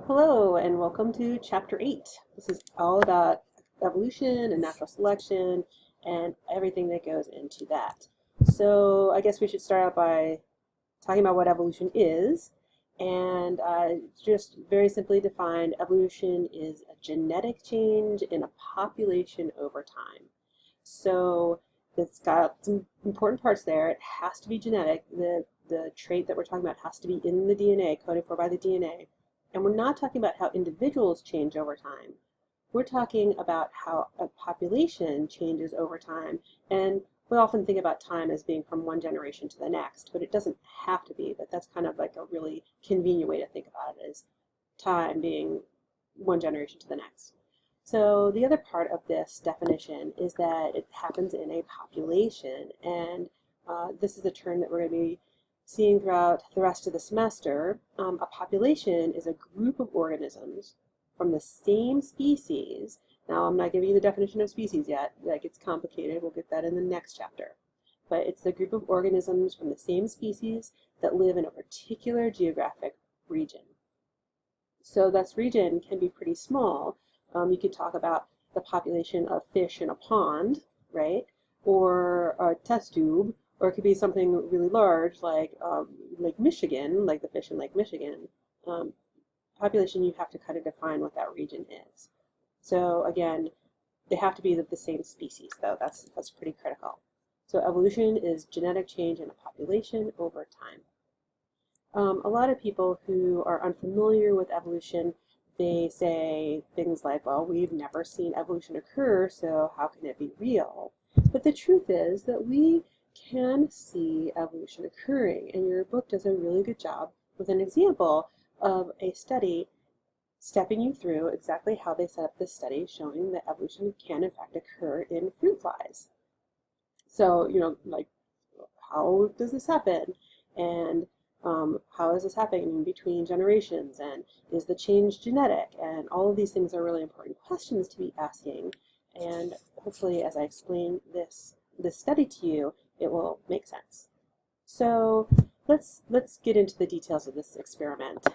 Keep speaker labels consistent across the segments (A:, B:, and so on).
A: Hello and welcome to Chapter 8. This is all about evolution and natural selection and everything that goes into that. So I guess we should start out by talking about what evolution is. And just very simply defined, evolution is a genetic change in a population over time. So it's got some important parts there. It has to be genetic. The trait that we're talking about has to be in the DNA, coded for by the DNA. And we're not talking about how individuals change over time. We're talking about how a population changes over time. And we often think about time as being from one generation to the next, but it doesn't have to be. But that's kind of like a really convenient way to think about it, is time being one generation to the next. So the other part of this definition is that it happens in a population. And this is a term that we're going to be seeing throughout the rest of the semester. A population is a group of organisms from the same species. Now, I'm not giving you the definition of species yet. That gets complicated. We'll get that in the next chapter. But it's a group of organisms from the same species that live in a particular geographic region. So this region can be pretty small. You could talk about the population of fish in a pond, right? Or a test tube. Or it could be something really large like Lake Michigan, like the fish in Lake Michigan. Population, you have to kind of define what that region is. So again, they have to be the same species, though. That's pretty critical. So evolution is genetic change in a population over time. A lot of people who are unfamiliar with evolution, they say things like, well, we've never seen evolution occur, so how can it be real? But the truth is that we can see evolution occurring, and your book does a really good job with an example of a study stepping you through exactly how they set up this study, showing that evolution can in fact occur in fruit flies. So, like, how does this happen? And how is this happening between generations? And is the change genetic? And all of these things are really important questions to be asking. And hopefully, as I explain this study to you, it will make sense. So let's get into the details of this experiment.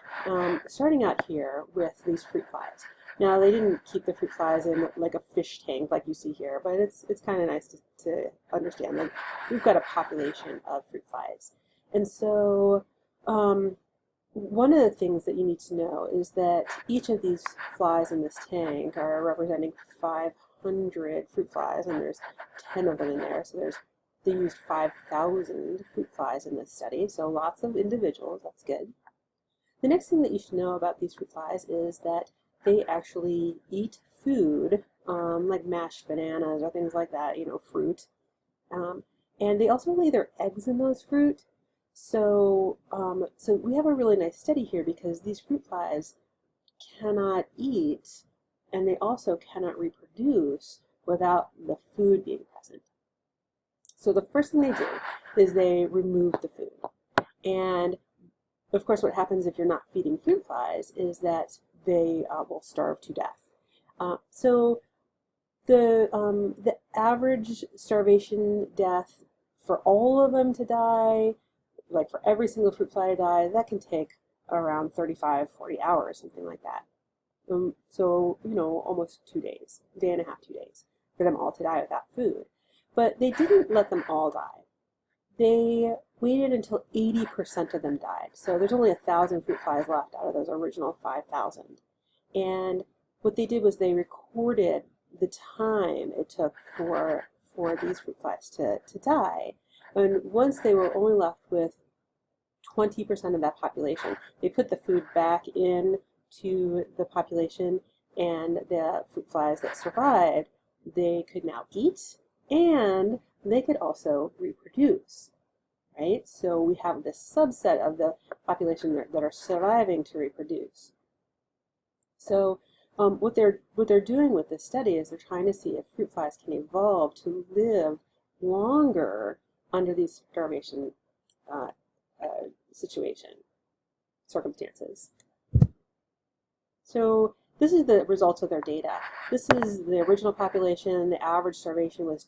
A: Starting out here with these fruit flies. Now, they didn't keep the fruit flies in like a fish tank like you see here, but it's kind of nice to understand that we've got a population of fruit flies. And so one of the things that you need to know is that each of these flies in this tank are representing 500 fruit flies, and there's 10 of them in there. So they used 5,000 fruit flies in this study, so lots of individuals. That's good. The next thing that you should know about these fruit flies is that they actually eat food, like mashed bananas or things like that, fruit. And they also lay their eggs in those fruit. So we have a really nice study here because these fruit flies cannot eat, and they also cannot reproduce without the food being present. So the first thing they do is they remove the food. And of course, what happens if you're not feeding fruit flies is that they will starve to death. So the average starvation death for all of them to die, like for every single fruit fly to die, that can take around 35, 40 hours, something like that. So, almost 2 days, a day and a half, 2 days, for them all to die without food. But they didn't let them all die. They waited until 80% of them died. So there's only 1,000 fruit flies left out of those original 5,000. And what they did was they recorded the time it took for these fruit flies to die. And once they were only left with 20% of that population, they put the food back in to the population, and the fruit flies that survived, they could now eat, and they could also reproduce, right? So we have this subset of the population that are surviving to reproduce. So what they're doing with this study is they're trying to see if fruit flies can evolve to live longer under these starvation circumstances. So this is the results of their data. This is the original population. The average starvation was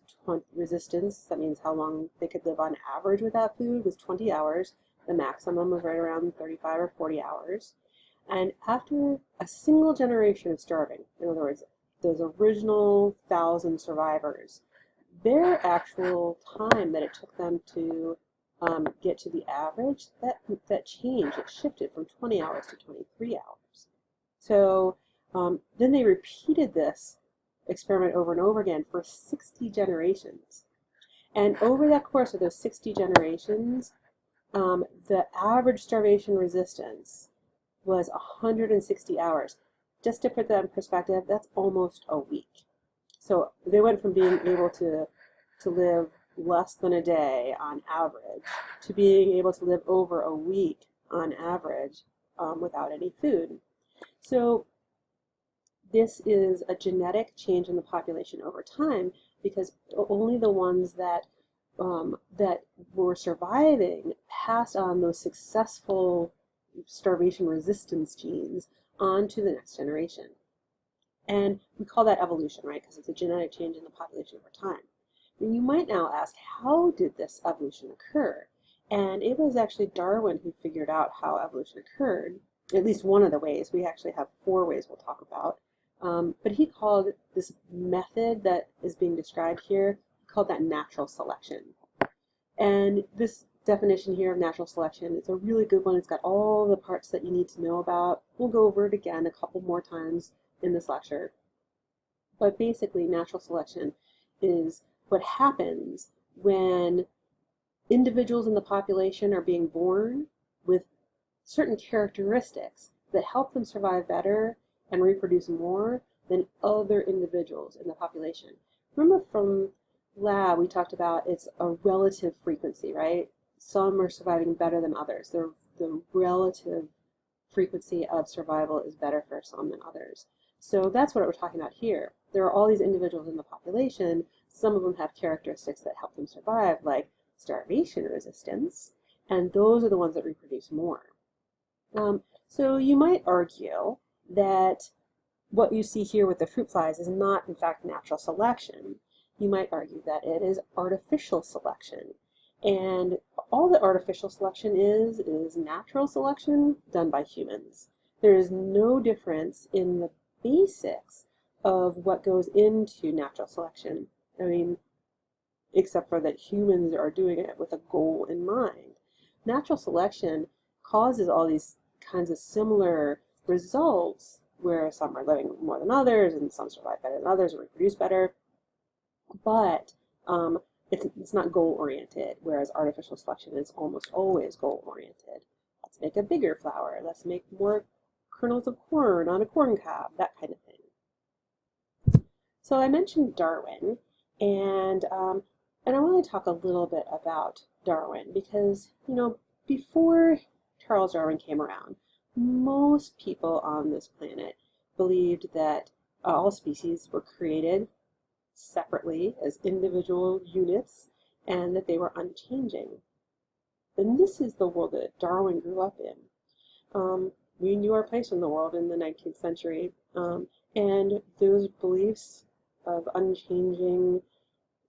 A: resistance. That means how long they could live on average without food was 20 hours. The maximum was right around 35 or 40 hours. And after a single generation of starving, in other words, those original 1,000 survivors, their actual time that it took them to get to the average, that changed. It shifted from 20 hours to 23 hours. So then they repeated this experiment over and over again for 60 generations. And over that course of those 60 generations, the average starvation resistance was 160 hours. Just to put that in perspective, that's almost a week. So they went from being able to live less than a day on average to being able to live over a week on average without any food. So this is a genetic change in the population over time, because only the ones that that were surviving passed on those successful starvation resistance genes onto the next generation. And we call that evolution, right? Because it's a genetic change in the population over time. And you might now ask, how did this evolution occur? And it was actually Darwin who figured out how evolution occurred, at least one of the ways. We actually have 4 ways we'll talk about. But he called this method that is being described here, he called that natural selection. And this definition here of natural selection is a really good one. It's got all the parts that you need to know about. We'll go over it again a couple more times in this lecture. But basically, natural selection is what happens when individuals in the population are being born with certain characteristics that help them survive better and reproduce more than other individuals in the population. Remember from lab we talked about it's a relative frequency, right? Some are surviving better than others. The relative frequency of survival is better for some than others. So that's what we're talking about here. There are all these individuals in the population. Some of them have characteristics that help them survive, like starvation resistance, and those are the ones that reproduce more. So you might argue that what you see here with the fruit flies is not, in fact, natural selection. You might argue that it is artificial selection. And all that artificial selection is natural selection done by humans. There is no difference in the basics of what goes into natural selection. I mean, except for that humans are doing it with a goal in mind. Natural selection causes all these kinds of similar results where some are living more than others and some survive better than others or reproduce better, but it's not goal-oriented, whereas artificial selection is almost always goal-oriented. Let's make a bigger flower. Let's make more kernels of corn on a corn cob, that kind of thing. So I mentioned Darwin, and I want to talk a little bit about Darwin because, you know, before Charles Darwin came around, most people on this planet believed that all species were created separately as individual units and that they were unchanging. And this is the world that Darwin grew up in. We knew our place in the world in the 19th century, and those beliefs of unchanging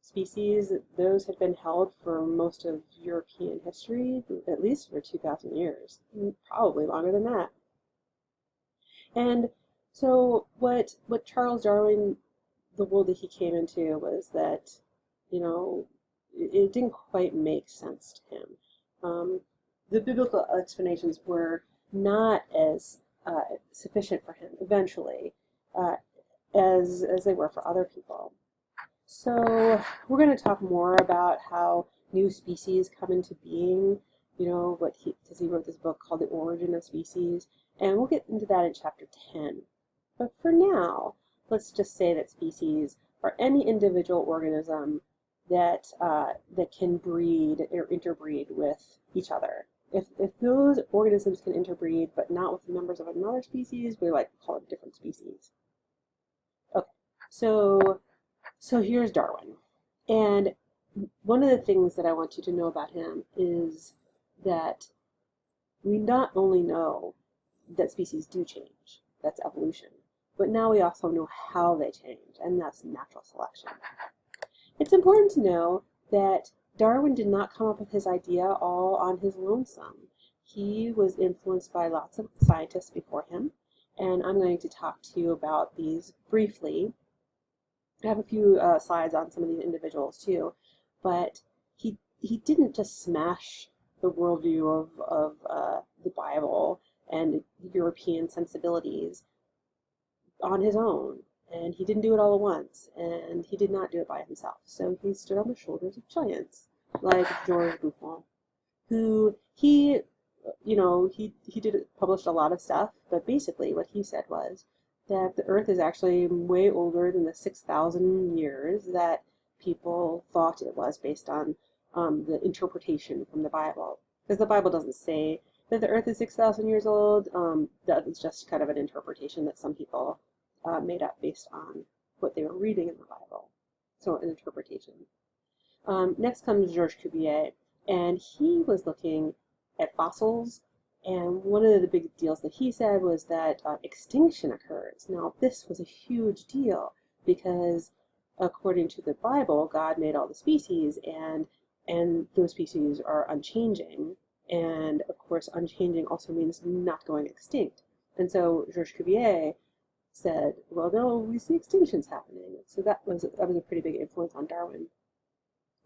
A: species, those had been held for most of European history, at least for 2,000 years, probably longer than that. And so what Charles Darwin, the world that he came into, was that, you know, it didn't quite make sense to him. The biblical explanations were not as sufficient for him eventually as they were for other people. So we're going to talk more about how new species come into being, you know, because he wrote this book called The Origin of Species, and we'll get into that in chapter 10. But for now, let's just say that species are any individual organism that can breed or interbreed with each other. If those organisms can interbreed but not with members of another species, we like to call it different species. Okay, so here's Darwin. And one of the things that I want you to know about him is that we not only know that species do change, that's evolution, but now we also know how they change, and that's natural selection. It's important to know that Darwin did not come up with his idea all on his lonesome. he was influenced by lots of scientists before him, and I'm going to talk to you about these briefly. I have a few slides on some of these individuals too, but he didn't just smash the worldview of the Bible and European sensibilities on his own, and he didn't do it all at once, and he did not do it by himself. So he stood on the shoulders of giants like George Buffon, who he published a lot of stuff, but basically what he said was that the Earth is actually way older than the 6,000 years that people thought it was based on the interpretation from the Bible. Because the Bible doesn't say that the Earth is 6,000 years old. That is just kind of an interpretation that some people made up based on what they were reading in the Bible. So an interpretation. Next comes Georges Cuvier, and he was looking at fossils, and one of the big deals that he said was that extinction occurs. Now, this was a huge deal because according to the Bible, God made all the species, and those species are unchanging, and of course unchanging also means not going extinct. And so Georges Cuvier said, well, no, we see extinctions happening. So that was a pretty big influence on Darwin.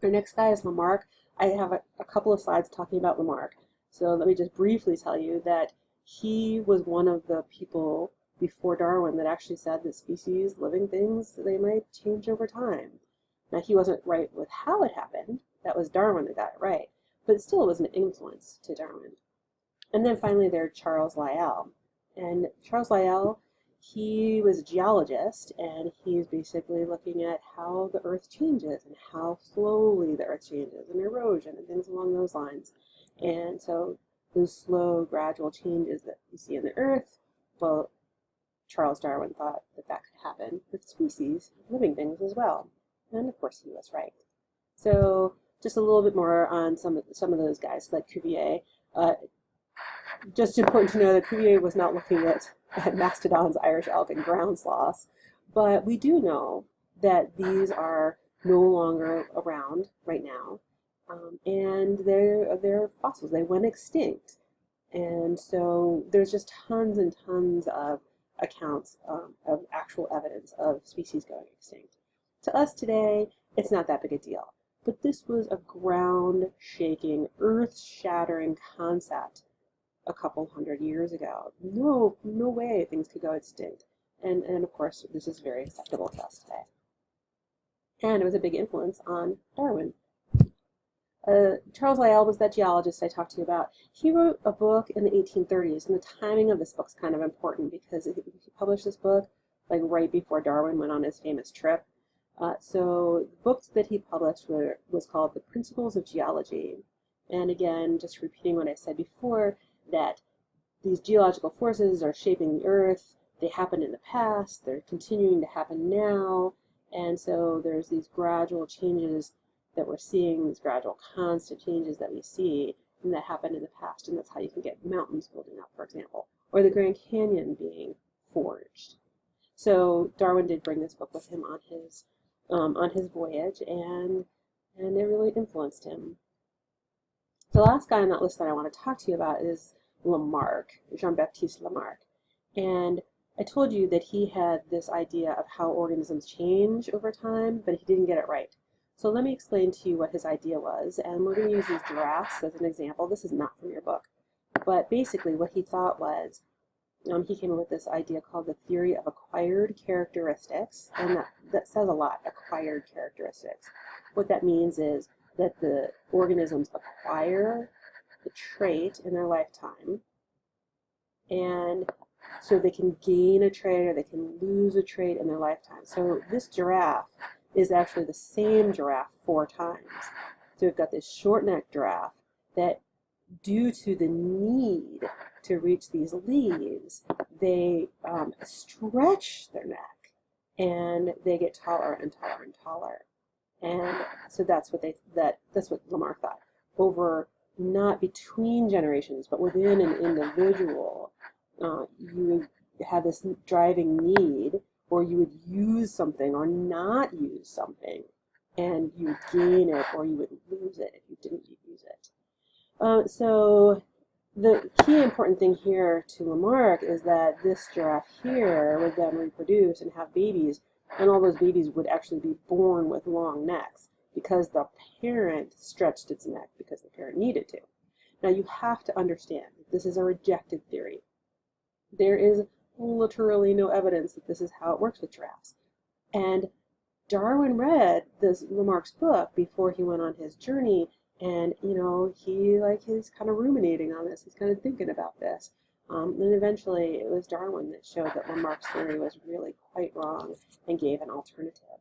A: Our next guy is Lamarck. I have a couple of slides talking about Lamarck. So let me just briefly tell you that he was one of the people before Darwin that actually said that species, living things, they might change over time. Now, he wasn't right with how it happened. That was Darwin that got it right. But still, it was an influence to Darwin. And then finally, there's Charles Lyell. And Charles Lyell, he was a geologist, and he's basically looking at how the Earth changes and how slowly the Earth changes and erosion and things along those lines. And so those slow, gradual changes that we see in the Earth, well, Charles Darwin thought that that could happen with species, living things as well. And of course he was right. So just a little bit more on some of those guys like Cuvier. Just important to know that Cuvier was not looking at mastodons, Irish elk, and ground sloths, but we do know that these are no longer around right now, and they're fossils. They went extinct, and so there's just tons and tons of accounts of actual evidence of species going extinct. To us today, it's not that big a deal, but this was a ground-shaking, earth-shattering concept a couple hundred years ago. No way things could go extinct. And of course, this is very acceptable to us today. And it was a big influence on Darwin. Charles Lyell was that geologist I talked to you about. He wrote a book in the 1830s, and the timing of this book's kind of important because he published this book like right before Darwin went on his famous trip. So the books that he published was called The Principles of Geology. And again, just repeating what I said before, that these geological forces are shaping the Earth. They happened in the past, they're continuing to happen now, and so there's these gradual changes that we're seeing, these gradual constant changes that we see, and that happened in the past, and that's how you can get mountains building up, for example, or the Grand Canyon being forged. So Darwin did bring this book with him on his voyage, and it really influenced him. The last guy on that list that I want to talk to you about is Lamarck, Jean-Baptiste Lamarck. And I told you that he had this idea of how organisms change over time, but he didn't get it right. So let me explain to you what his idea was, and we're going to use these giraffes as an example. This is not from your book. But basically what he thought was, he came up with this idea called the theory of acquired characteristics, and that says a lot, acquired characteristics. What that means is that the organisms acquire the trait in their lifetime, and so they can gain a trait or they can lose a trait in their lifetime. So this giraffe is actually the same giraffe 4 times. So we've got this short-necked giraffe that, due to the need to reach these leaves, they stretch their neck, and they get taller and taller and taller. And so that's what Lamarck thought. Over, not between generations, but within an individual, you would have this driving need, or you would use something or not use something, and you would gain it or you would lose it if you didn't use it. So The key important thing here to Lamarck is that this giraffe here would then reproduce and have babies, and all those babies would actually be born with long necks because the parent stretched its neck because the parent needed to. Now you have to understand that this is a rejected theory. There is literally no evidence that this is how it works with giraffes. And Darwin read this Lamarck's book before he went on his journey, and he's kind of ruminating on this. He's kind of thinking about this. And eventually it was Darwin that showed that Lamarck's theory was really quite wrong and gave an alternative.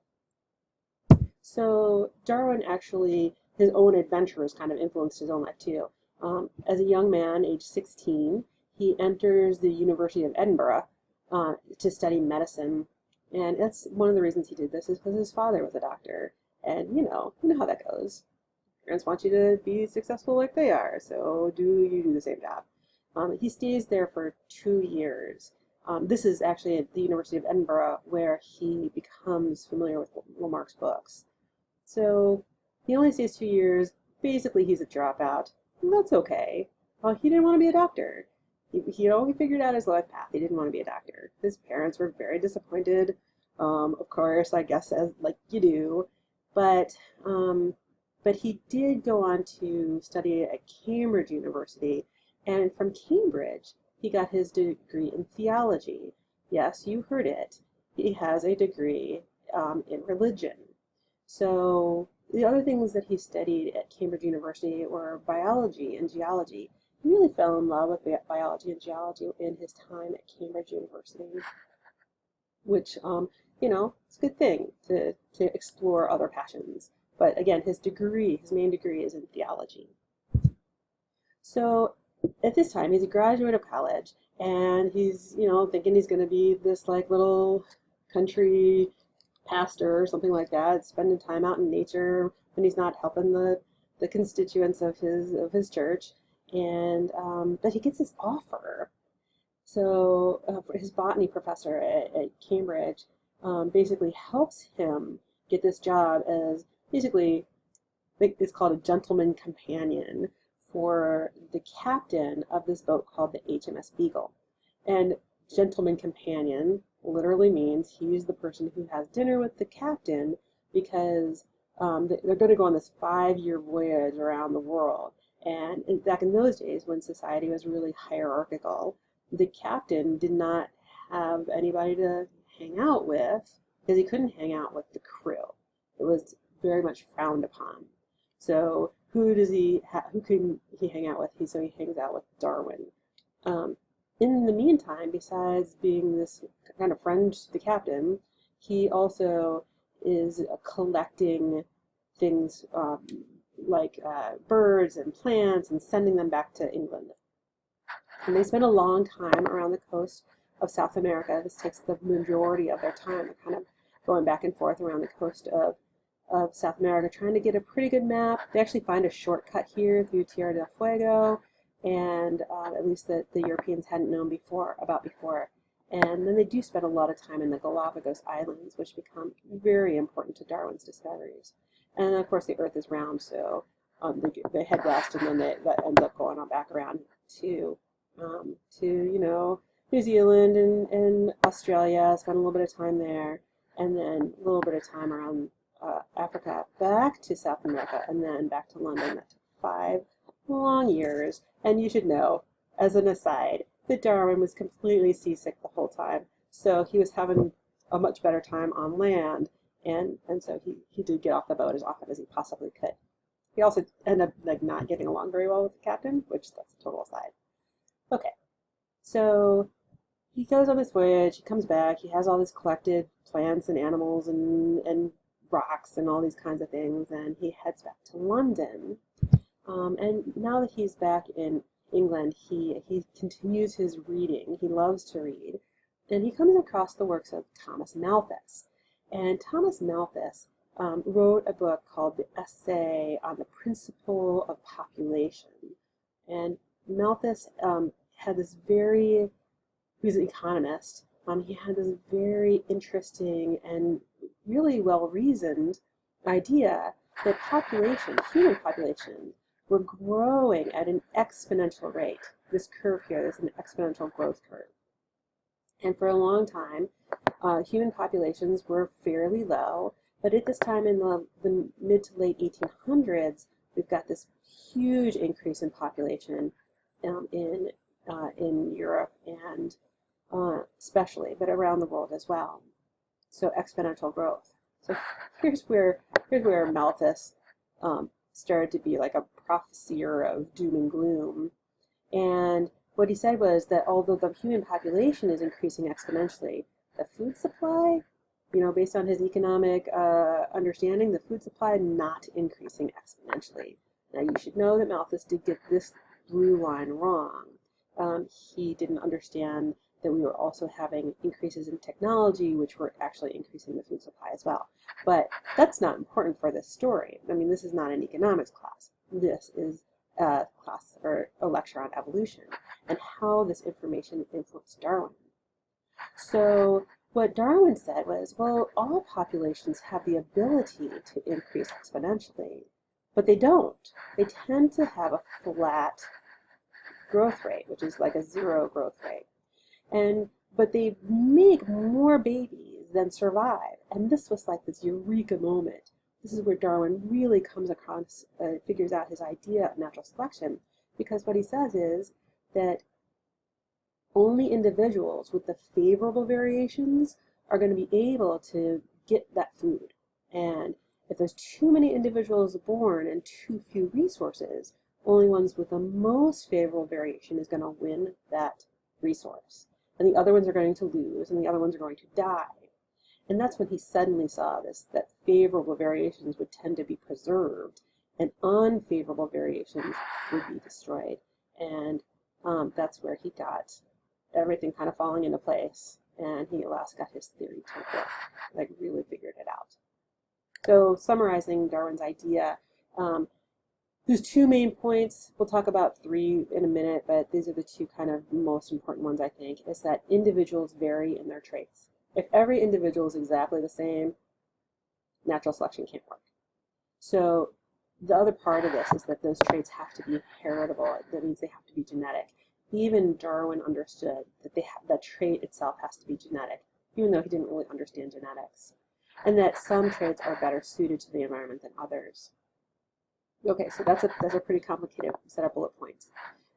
A: So Darwin actually, his own adventures kind of influenced his own life too. As a young man, age 16, he enters the University of Edinburgh to study medicine. And that's one of the reasons he did this is because his father was a doctor. And you know how that goes. Parents want you to be successful like they are, so you do the same job. He stays there for 2 years. This is actually at the University of Edinburgh where he becomes familiar with Lamarck's books. So he only stays 2 years. Basically, he's a dropout. And that's okay. He didn't want to be a doctor. He figured out his life path. He didn't want to be a doctor. His parents were very disappointed, of course, I guess, as like you do. But he did go on to study at Cambridge University, and from Cambridge, he got his degree in theology. Yes, you heard it. He has a degree in religion. So the other things that he studied at Cambridge University were biology and geology. He really fell in love with biology and geology in his time at Cambridge University, which, it's a good thing to explore other passions. But again, his main degree is in theology. So at this time, he's a graduate of college, and he's, thinking he's going to be this like little country pastor or something like that, spending time out in nature when he's not helping the constituents of his church. And but he gets this offer. So his botany professor at Cambridge basically helps him get this job as basically, I think it's called a gentleman companion for the captain of this boat called the HMS Beagle. And gentleman companion literally means he's the person who has dinner with the captain because they're going to go on this 5-year voyage around the world. And back in those days, when society was really hierarchical, the captain did not have anybody to hang out with because he couldn't hang out with the crew. It was very much frowned upon. So who can he hang out with? So he hangs out with Darwin. In the meantime, besides being this kind of friend to the captain, he also is collecting things like birds and plants and sending them back to England. And they spend a long time around the coast of South America. This takes the majority of their time. They're kind of going back and forth around the coast of South America, trying to get a pretty good map. They actually find a shortcut here through Tierra del Fuego, and at least the Europeans hadn't known before. And then they do spend a lot of time in the Galapagos Islands, which become very important to Darwin's discoveries. And of course, the Earth is round, so they head west, and then that ends up going on back around to New Zealand and Australia. Spend a little bit of time there, and then a little bit of time around Africa, back to South America, and then back to London. That took 5 long years. And you should know, as an aside, that Darwin was completely seasick the whole time. So he was having a much better time on land, and so he did get off the boat as often as he possibly could. He also ended up not getting along very well with the captain, which that's a total aside. Okay, so he goes on this voyage, he comes back, he has all this collected plants and animals and rocks and all these kinds of things, and he heads back to London. And now that he's back in England, he continues his reading. He loves to read. And he comes across the works of Thomas Malthus. And Thomas Malthus wrote a book called The Essay on the Principle of Population. And Malthus he was an economist. He had this very interesting and really well-reasoned idea that human population, were growing at an exponential rate. this curve here, this is an exponential growth curve. And for a long time, human populations were fairly low, but at this time in the mid to late 1800s, we've got this huge increase in population in Europe and especially, but around the world as well. So exponential growth. So here's where Malthus started to be like a prophesier of doom and gloom. And what he said was that although the human population is increasing exponentially, the food supply, based on his economic understanding, the food supply not increasing exponentially. Now you should know that Malthus did get this blue line wrong. He didn't understand that we were also having increases in technology, which were actually increasing the food supply as well. But that's not important for this story. I mean, this is not an economics class. This is a class or a lecture on evolution and how this information influenced Darwin. So what Darwin said was, well, all populations have the ability to increase exponentially, but they don't. They tend to have a flat growth rate, which is like a zero growth rate. But they make more babies than survive. And this was like this eureka moment. This is where Darwin really comes across, figures out his idea of natural selection, because what he says is that only individuals with the favorable variations are going to be able to get that food. And if there's too many individuals born and too few resources, only ones with the most favorable variation is going to win that resource. And the other ones are going to lose, and the other ones are going to die. And that's when he suddenly saw this, that favorable variations would tend to be preserved, and unfavorable variations would be destroyed. And that's where he got everything kind of falling into place, and he at last got his theory to work, like really figured it out. So summarizing Darwin's idea, there's two main points. We'll talk about three in a minute, but these are the two kind of most important ones, I think, is that individuals vary in their traits. If every individual is exactly the same, natural selection can't work. So the other part of this is that those traits have to be heritable. That means they have to be genetic. Even Darwin understood that that trait itself has to be genetic, even though he didn't really understand genetics, and that some traits are better suited to the environment than others. Okay, so that's a pretty complicated set of bullet points.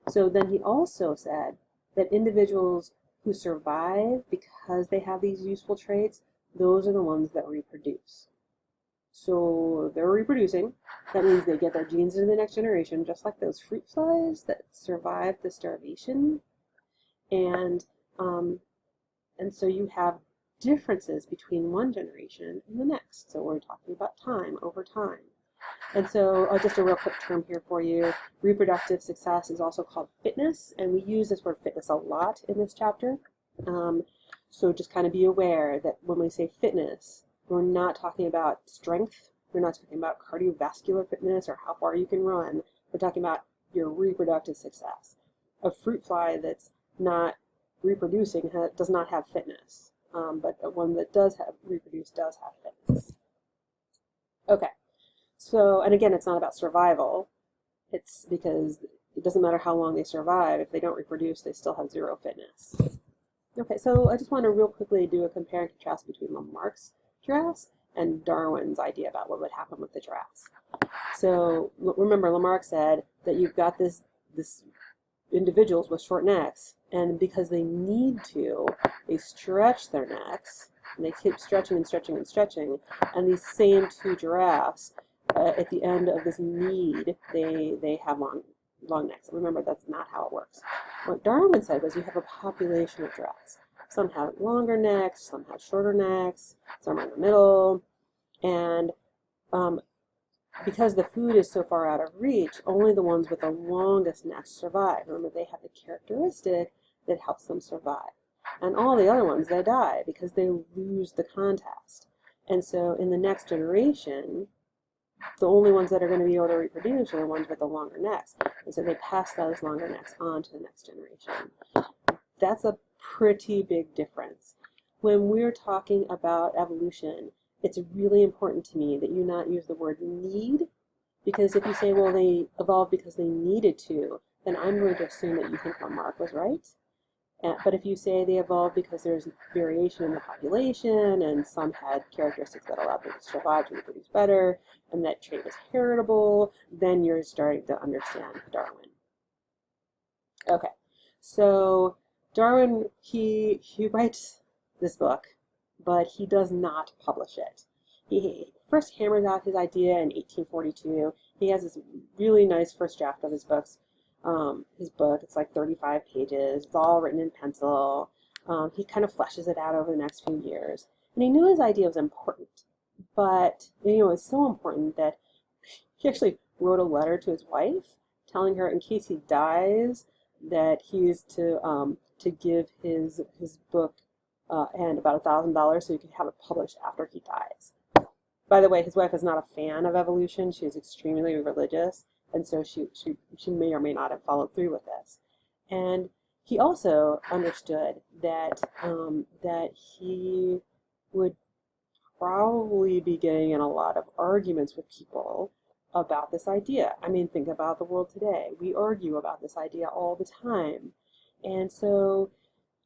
A: So then he also said that individuals who survive because they have these useful traits, those are the ones that reproduce. So they're reproducing. That means they get their genes into the next generation, just like those fruit flies that survived the starvation. And so you have differences between one generation and the next. So we're talking about time over time. And so just a real quick term here for you. Reproductive success is also called fitness, and we use this word fitness a lot in this chapter. So just kind of be aware that when we say fitness, we're not talking about strength. We're not talking about cardiovascular fitness or how far you can run. We're talking about your reproductive success. A fruit fly that's not reproducing does not have fitness, but one that does have reproduce does have fitness. Okay. So, and again, it's not about survival. It's because it doesn't matter how long they survive. If they don't reproduce, they still have zero fitness. Okay, so I just want to real quickly do a compare and contrast between Lamarck's giraffes and Darwin's idea about what would happen with the giraffes. So remember, Lamarck said that you've got this individuals with short necks, and because they need to, they stretch their necks, and they keep stretching and stretching and stretching, and these same two giraffes, at the end of this need, they have long necks. Remember, that's not how it works. What Darwin said was you have a population of giraffes. Some have longer necks, some have shorter necks, some are in the middle, and because the food is so far out of reach, only the ones with the longest necks survive. Remember, they have the characteristic that helps them survive. And all the other ones, they die because they lose the contest. And so in the next generation, the only ones that are going to be able to reproduce are the ones with the longer necks. And so they pass those longer necks on to the next generation. That's a pretty big difference. When we're talking about evolution, it's really important to me that you not use the word need, because if you say, well, they evolved because they needed to, then I'm going to assume that you think Lamarck was right. But if you say they evolved because there's variation in the population and some had characteristics that allowed them to survive to reproduce better, and that trait was heritable, then you're starting to understand Darwin. Okay, so Darwin, he writes this book, but he does not publish it. He first hammers out his idea in 1842. He has this really nice first draft of his book. It's like 35 pages. It's all written in pencil. He kind of fleshes it out over the next few years. And he knew his idea was important, but it's so important that he actually wrote a letter to his wife telling her in case he dies that he's to give his book and about $1,000 so he can have it published after he dies. By the way, his wife is not a fan of evolution. She is extremely religious, and so she may or may not have followed through with this. And he also understood that that he would probably be getting in a lot of arguments with people about this idea. I mean, think about the world today. We argue about this idea all the time. And so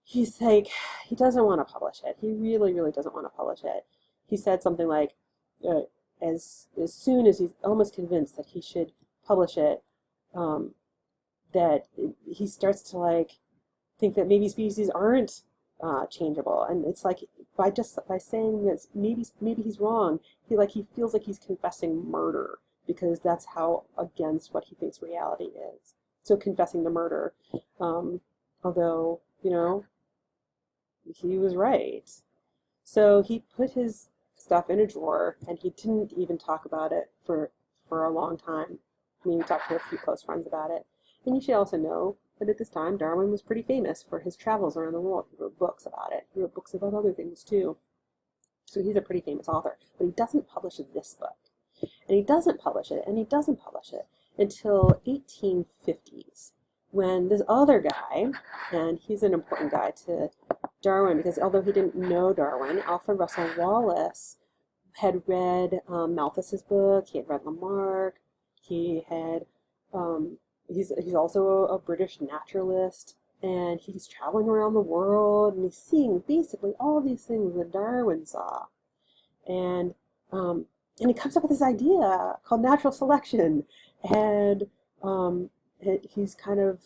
A: he's like, he doesn't want to publish it. He really, really doesn't want to publish it. He said something like, as soon as he's almost convinced that he should publish it, that he starts to like think that maybe species aren't changeable, and it's like by saying that maybe he's wrong, he feels like he's confessing murder, because that's how against what he thinks reality is. So confessing the murder, although he was right. So he put his stuff in a drawer, and he didn't even talk about it for a long time. I mean, he talked to a few close friends about it. And you should also know that at this time, Darwin was pretty famous for his travels around the world. He wrote books about it. He wrote books about other things, too. So he's a pretty famous author. But he doesn't publish this book. And he doesn't publish it, and he doesn't publish it until 1850s, when this other guy, and he's an important guy to Darwin, because although he didn't know Darwin, Alfred Russel Wallace had read Malthus's book. He had read Lamarck. He had he's also a British naturalist, and he's traveling around the world, and he's seeing basically all these things that Darwin saw, and he comes up with this idea called natural selection, and he's kind of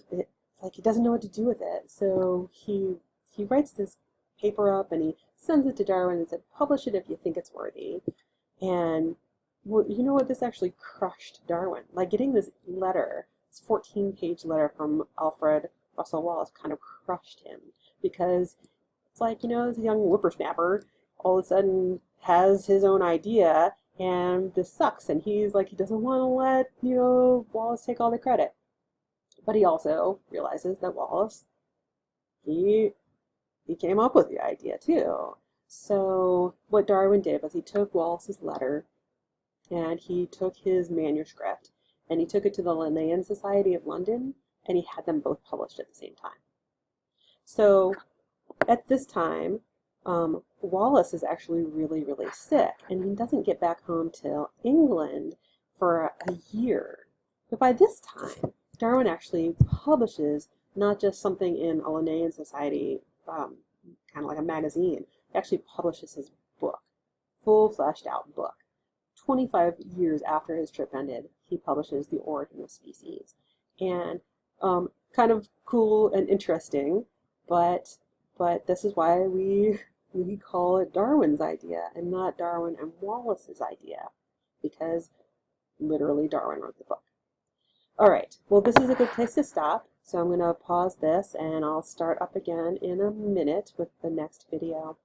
A: like he doesn't know what to do with it, so he writes this paper up and he sends it to Darwin and said, publish it if you think it's worthy. And you know what, this actually crushed Darwin. Like getting this letter, this 14-page letter from Alfred Russel Wallace kind of crushed him, because it's like, this young whippersnapper all of a sudden has his own idea, and this sucks, and he's like, he doesn't want to let, Wallace take all the credit. But he also realizes that Wallace, he came up with the idea too. So what Darwin did was he took Wallace's letter, and he took his manuscript, and he took it to the Linnean Society of London, and he had them both published at the same time. So at this time, Wallace is actually really, really sick, and he doesn't get back home till England for a year. But by this time, Darwin actually publishes not just something in a Linnean Society, kind of like a magazine. He actually publishes his book, full fleshed out book. 25 years after his trip ended, he publishes The Origin of Species. And kind of cool and interesting, but this is why we call it Darwin's idea and not Darwin and Wallace's idea, because literally Darwin wrote the book. All right, well, this is a good place to stop, so I'm going to pause this and I'll start up again in a minute with the next video.